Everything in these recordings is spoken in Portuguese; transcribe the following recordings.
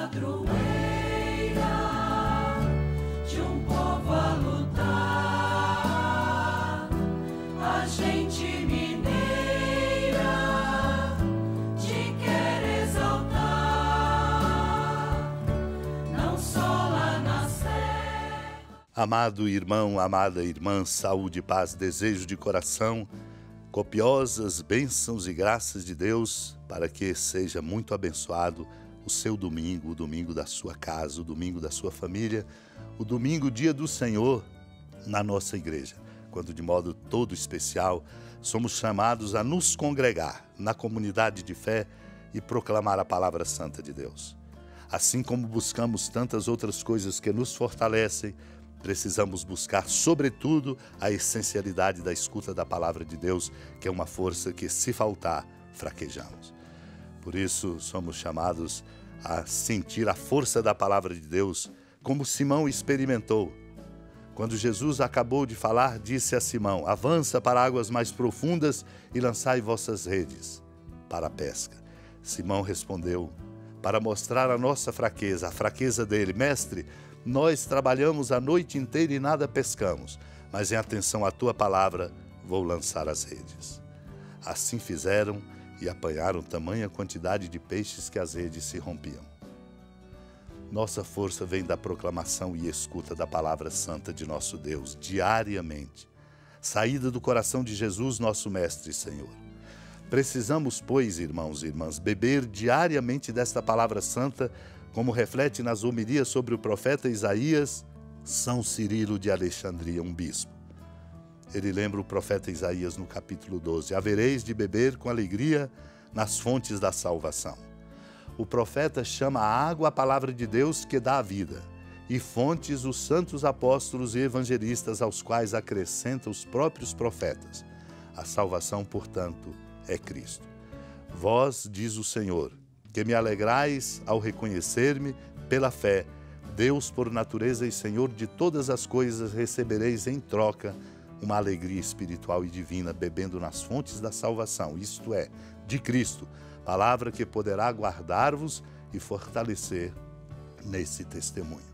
padroeira de um povo a lutar, a gente mineira te quer exaltar, não só lá na serra. Amado irmão, amada irmã, saúde, paz, desejo de coração, copiosas bênçãos e graças de Deus para que seja muito abençoado o seu domingo, o domingo da sua casa, o domingo da sua família, o domingo, dia do Senhor, na nossa igreja, quando de modo todo especial somos chamados a nos congregar na comunidade de fé e proclamar a palavra santa de Deus. Assim como buscamos tantas outras coisas que nos fortalecem, precisamos buscar, sobretudo, a essencialidade da escuta da palavra de Deus, que é uma força que, se faltar, fraquejamos. Por isso, somos chamados a sentir a força da palavra de Deus, como Simão experimentou. Quando Jesus acabou de falar, disse a Simão: avança para águas mais profundas e lançai vossas redes para a pesca. Simão respondeu, para mostrar a nossa fraqueza, a fraqueza dele: mestre, nós trabalhamos a noite inteira e nada pescamos, mas em atenção à tua palavra vou lançar as redes. Assim fizeram e apanharam tamanha quantidade de peixes que as redes se rompiam. Nossa força vem da proclamação e escuta da palavra santa de nosso Deus, diariamente, saída do coração de Jesus, nosso Mestre e Senhor. Precisamos, pois, irmãos e irmãs, beber diariamente desta palavra santa, como reflete nas homilias sobre o profeta Isaías, São Cirilo de Alexandria, um bispo. Ele lembra o profeta Isaías no capítulo 12, havereis de beber com alegria nas fontes da salvação. O profeta chama a água a palavra de Deus que dá a vida, e fontes os santos apóstolos e evangelistas aos quais acrescenta os próprios profetas. A salvação, portanto, é Cristo. Vós, diz o Senhor, que me alegrais ao reconhecer-me pela fé, Deus por natureza e Senhor de todas as coisas, recebereis em troca uma alegria espiritual e divina, bebendo nas fontes da salvação, isto é, de Cristo, palavra que poderá guardar-vos e fortalecer nesse testemunho.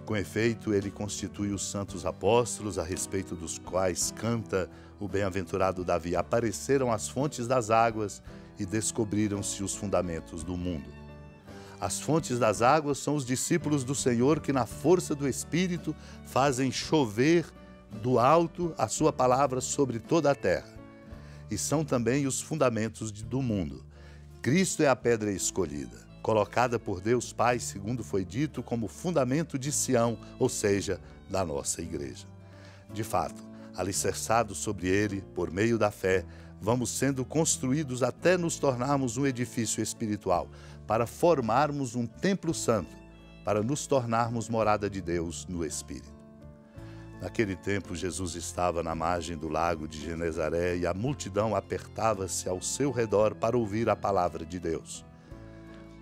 Com efeito, ele constitui os santos apóstolos, a respeito dos quais canta o bem-aventurado Davi: apareceram as fontes das águas e descobriram-se os fundamentos do mundo. As fontes das águas são os discípulos do Senhor que, na força do Espírito, fazem chover do alto a sua palavra sobre toda a terra. E são também os fundamentos do mundo. Cristo é a pedra escolhida, colocada por Deus Pai, segundo foi dito, como fundamento de Sião, ou seja, da nossa igreja. De fato, alicerçados sobre ele, por meio da fé, vamos sendo construídos até nos tornarmos um edifício espiritual, para formarmos um templo santo, para nos tornarmos morada de Deus no Espírito. Naquele tempo, Jesus estava na margem do lago de Genezaré e a multidão apertava-se ao seu redor para ouvir a palavra de Deus.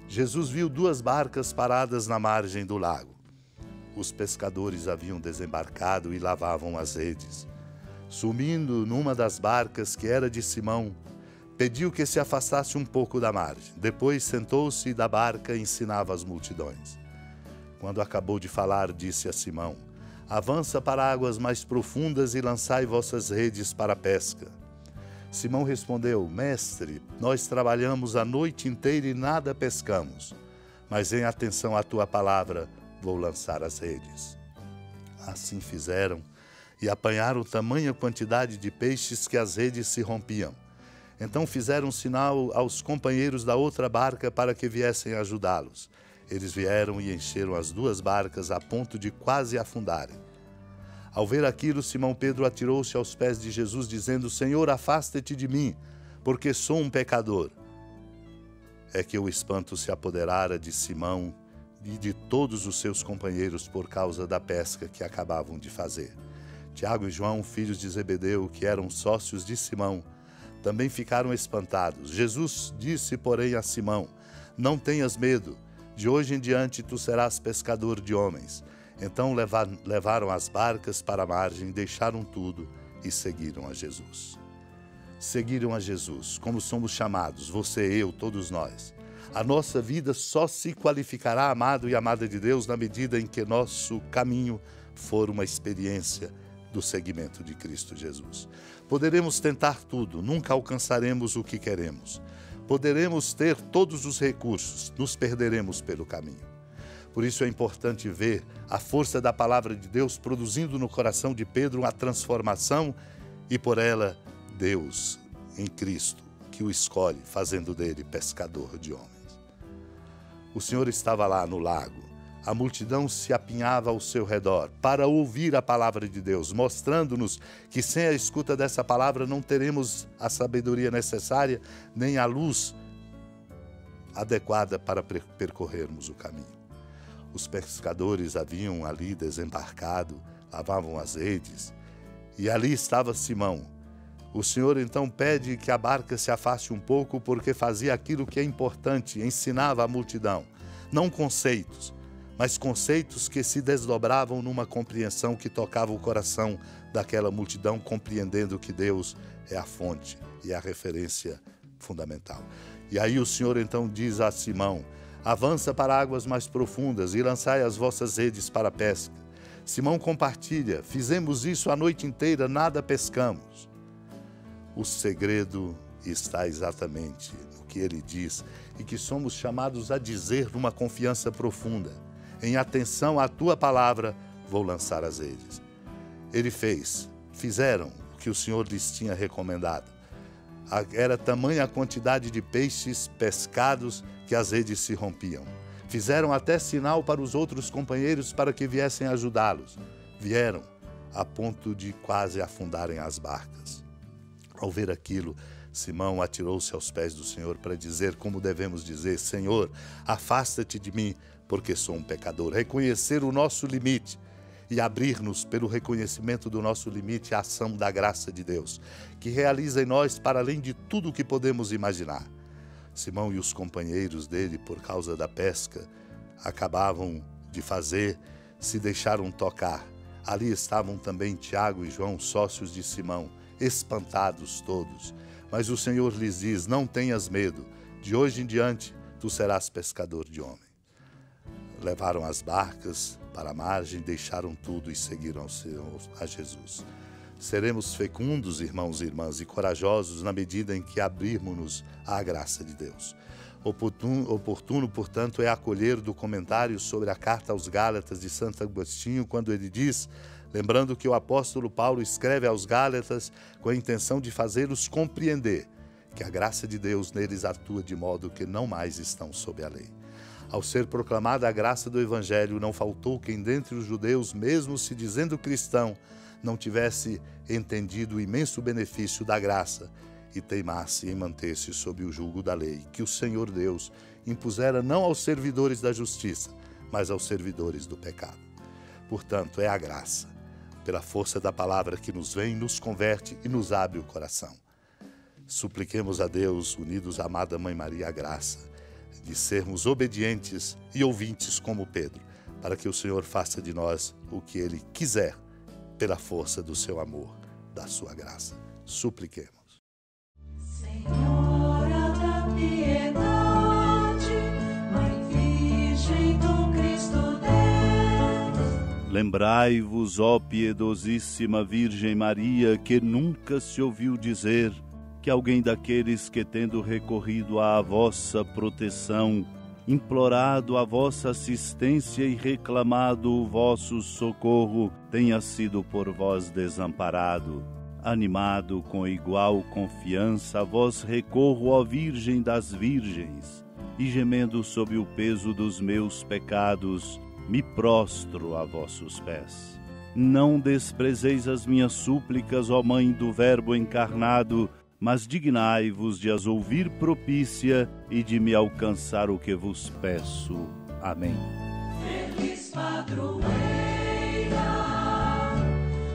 Jesus viu duas barcas paradas na margem do lago. Os pescadores haviam desembarcado e lavavam as redes. Subindo numa das barcas, que era de Simão, pediu que se afastasse um pouco da margem. Depois sentou-se da barca e ensinava as multidões. Quando acabou de falar, disse a Simão: avança para águas mais profundas e lançai vossas redes para a pesca. Simão respondeu: mestre, nós trabalhamos a noite inteira e nada pescamos, mas em atenção à tua palavra vou lançar as redes. Assim fizeram e apanharam tamanha quantidade de peixes que as redes se rompiam. Então fizeram sinal aos companheiros da outra barca para que viessem ajudá-los. Eles vieram e encheram as duas barcas a ponto de quase afundarem. Ao ver aquilo, Simão Pedro atirou-se aos pés de Jesus, dizendo: Senhor, afasta-te de mim, porque sou um pecador. É que o espanto se apoderara de Simão e de todos os seus companheiros por causa da pesca que acabavam de fazer. Tiago e João, filhos de Zebedeu, que eram sócios de Simão, também ficaram espantados. Jesus disse, porém, a Simão: não tenhas medo, de hoje em diante tu serás pescador de homens. Então levaram as barcas para a margem, deixaram tudo e seguiram a Jesus. Seguiram a Jesus, como somos chamados, você, eu, todos nós, A nossa vida só se qualificará, amado e amada de Deus, na medida em que nosso caminho for uma experiência do seguimento de Cristo Jesus. Poderemos tentar tudo, nunca alcançaremos o que queremos. Poderemos ter todos os recursos, nos perderemos pelo caminho. Por isso é importante ver a força da palavra de Deus produzindo no coração de Pedro uma transformação e por ela Deus em Cristo que o escolhe, fazendo dele pescador de homens. O Senhor estava lá no lago. A multidão se apinhava ao seu redor para ouvir a palavra de Deus, mostrando-nos que sem a escuta dessa palavra não teremos a sabedoria necessária nem a luz adequada para percorrermos o caminho. Os pescadores haviam ali desembarcado, lavavam as redes, e ali estava Simão. O Senhor então pede que a barca se afaste um pouco porque fazia aquilo que é importante, ensinava a multidão. Não conceitos, mas conceitos que se desdobravam numa compreensão que tocava o coração daquela multidão, compreendendo que Deus é a fonte e a referência fundamental. E aí o Senhor então diz a Simão: avança para águas mais profundas e lançai as vossas redes para a pesca. Simão compartilha: fizemos isso a noite inteira, nada pescamos. O segredo está exatamente no que ele diz e que somos chamados a dizer numa confiança profunda. Em atenção à tua palavra, vou lançar as redes. Fizeram o que o Senhor lhes tinha recomendado. Era tamanha a quantidade de peixes pescados que as redes se rompiam. Fizeram até sinal para os outros companheiros para que viessem ajudá-los. Vieram a ponto de quase afundarem as barcas. Ao ver aquilo, Simão atirou-se aos pés do Senhor para dizer como devemos dizer: Senhor, afasta-te de mim, porque sou um pecador. Reconhecer o nosso limite e abrir-nos pelo reconhecimento do nosso limite à ação da graça de Deus, que realiza em nós para além de tudo o que podemos imaginar. Simão e os companheiros dele, por causa da pesca, acabavam de fazer, se deixaram tocar. Ali estavam também Tiago e João, sócios de Simão, espantados todos. Mas o Senhor lhes diz: não tenhas medo, de hoje em diante tu serás pescador de homens. Levaram as barcas para a margem, deixaram tudo e seguiram a Jesus. Seremos fecundos, irmãos e irmãs, e corajosos na medida em que abrirmos-nos à graça de Deus. Oportuno, portanto, é acolher do comentário sobre a carta aos Gálatas de Santo Agostinho, quando ele diz, lembrando que o apóstolo Paulo escreve aos Gálatas com a intenção de fazê-los compreender que a graça de Deus neles atua de modo que não mais estão sob a lei. Ao ser proclamada a graça do Evangelho, não faltou quem dentre os judeus, mesmo se dizendo cristão, não tivesse entendido o imenso benefício da graça e teimasse em manter-se sob o jugo da lei, que o Senhor Deus impusera não aos servidores da justiça, mas aos servidores do pecado. Portanto, é a graça, pela força da palavra que nos vem, nos converte e nos abre o coração. Supliquemos a Deus, unidos à amada Mãe Maria, a graça de sermos obedientes e ouvintes como Pedro, para que o Senhor faça de nós o que Ele quiser, pela força do seu amor, da sua graça. Supliquemos. Senhora da piedade, Mãe Virgem do Cristo Deus. Lembrai-vos, ó piedosíssima Virgem Maria, que nunca se ouviu dizer que alguém daqueles que, tendo recorrido à vossa proteção, implorado a vossa assistência e reclamado o vosso socorro, tenha sido por vós desamparado. Animado com igual confiança, a vós recorro, ó Virgem das Virgens, e gemendo sob o peso dos meus pecados, me prostro a vossos pés. Não desprezeis as minhas súplicas, ó Mãe do Verbo encarnado, mas dignai-vos de as ouvir propícia e de me alcançar o que vos peço. Amém. Feliz padroeira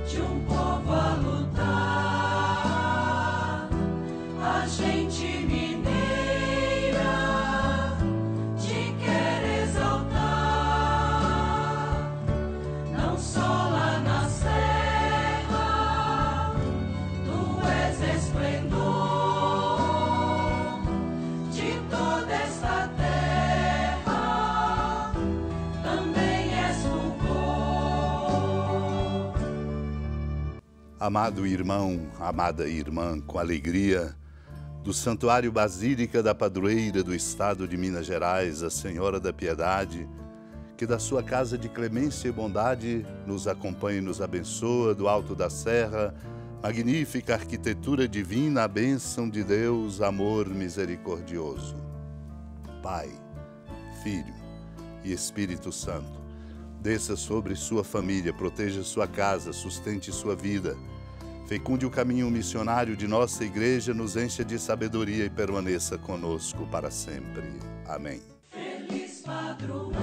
de um povo a lutar, a gente mineira te quer exaltar, não só lá na serra, tu és esplendor de toda esta terra. Amado irmão, amada irmã, com alegria, do Santuário Basílica da Padroeira do Estado de Minas Gerais, a Senhora da Piedade, que da sua casa de clemência e bondade nos acompanha e nos abençoa do alto da serra, magnífica arquitetura divina, a bênção de Deus, amor misericordioso. Pai, Filho e Espírito Santo, desça sobre sua família, proteja sua casa, sustente sua vida, fecunde o caminho missionário de nossa igreja, nos encha de sabedoria e permaneça conosco para sempre. Amém. Feliz padroeira.